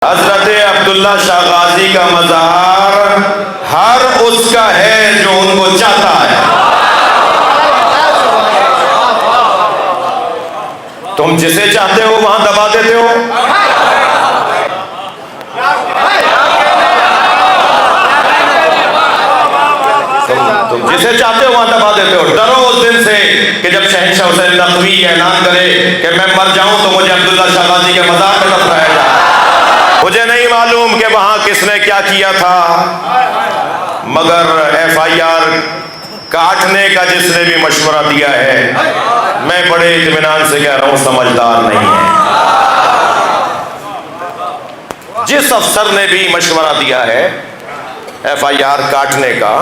हजरत अब्दुल्ला शाह गाजी का मज़ार हर उसका है जो उनको चाहता है। तुम जिसे चाहते हो वहां दबा देते हो। तुम जिसे चाहते हो वहां दबा देते हो। डरो उस दिन से कि जब शहंशाह हुसैन नकवी ऐलान करे कि मैं मर जाऊं तो मुझे अब्दुल्ला शाह गाजी के मज़ार में दफनाया जाए। मुझे नहीं मालूम कि वहां किसने क्या किया था, मगर FIR काटने का जिसने भी मशवरा दिया है, मैं बड़े इत्मीनान से कह रहा हूं समझदार नहीं है। जिस अफसर ने भी मशवरा दिया है FIR काटने का,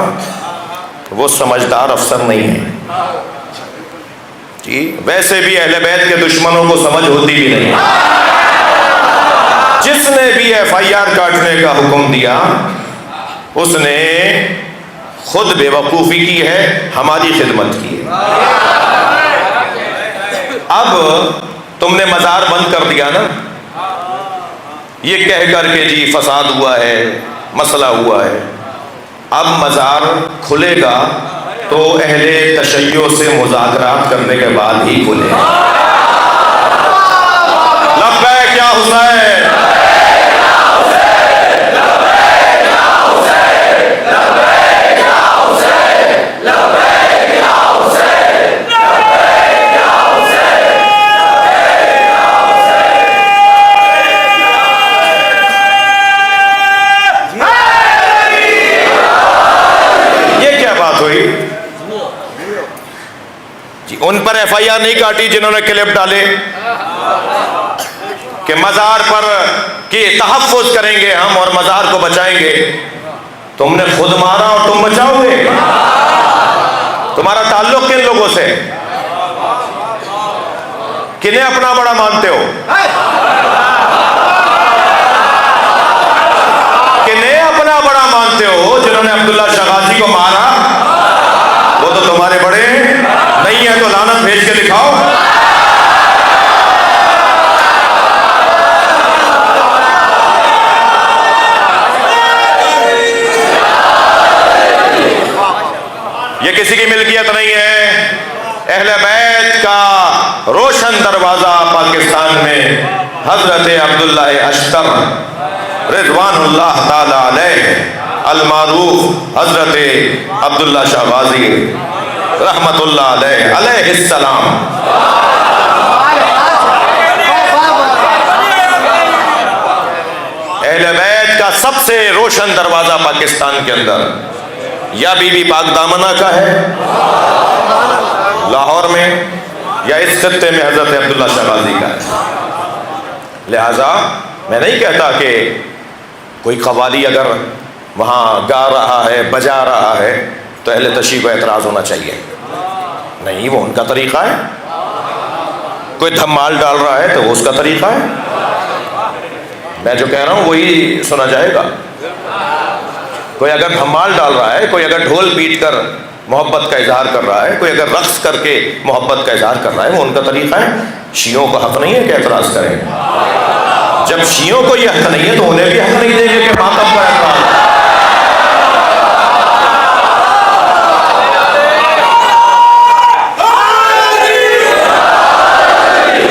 वो समझदार अफसर नहीं है जी। वैसे भी अहले बैत के दुश्मनों को समझ होती भी नहीं। जिसने भी FIR काटने का हुक्म दिया उसने खुद बेवकूफ़ी की है, हमारी खिदमत की है। अब तुमने मज़ार बंद कर दिया ना, ये कह करके जी फसाद हुआ है, मसला हुआ है। अब मज़ार खुलेगा तो अहले तशय्यो से मुज़ाकरात करने के बाद ही खुलेगा। लब्बैक या हुसैन, उन पर FIR नहीं काटी जिन्होंने क्लिप डाले कि मज़ार पर कि तहफ़्फ़ुज़ करेंगे हम और मज़ार को बचाएंगे। तुमने खुद मारा और तुम बचाओगे? तुम्हारा ताल्लुक किन लोगों से? किन्हें अपना बड़ा मानते हो? किन्हें अपना बड़ा मानते हो? जिन्होंने अब्दुल्ला शाह गाजी को मारा वो तो तुम्हारे बड़े नहीं है, तो लानत भेज के दिखाओ। ये किसी की मिल्कियत नहीं है। अहले बैत का रोशन दरवाजा पाकिस्तान में हजरत अब्दुल्ला अशतर रिज़वानुल्लाह ताला अलैह अल मारूफ हजरत अब्दुल्ला शाह गाजी रहमतुल्लाह अलैहिस्सलाम। अहले बैत का सबसे रोशन दरवाजा पाकिस्तान के अंदर या बीबी पाक दामना का है लाहौर में, या इस खत्ते में हजरत अब्दुल्ला शाह गाजी का है। लिहाजा मैं नहीं कहता कि कोई कव्वाली अगर वहाँ गा रहा है, बजा रहा है, तो अहले तशय्युह को एतराज़ होना चाहिए। नहीं, वो उनका तरीक़ा है। कोई धमाल डाल रहा है तो वो उसका तरीक़ा है। मैं जो कह रहा हूँ वही सुना जाएगा। कोई अगर धमाल डाल रहा है, कोई अगर ढोल पीट कर मोहब्बत का इजहार कर रहा है, कोई अगर रक्स करके मोहब्बत का इजहार कर रहा है, वो उनका तरीक़ा है। शियों को हक़ नहीं है कि एतराज़ करें। जब शियों को यह हक़ नहीं है तो उन्हें भी हक़ नहीं देंगे कि मातम पर एतराज़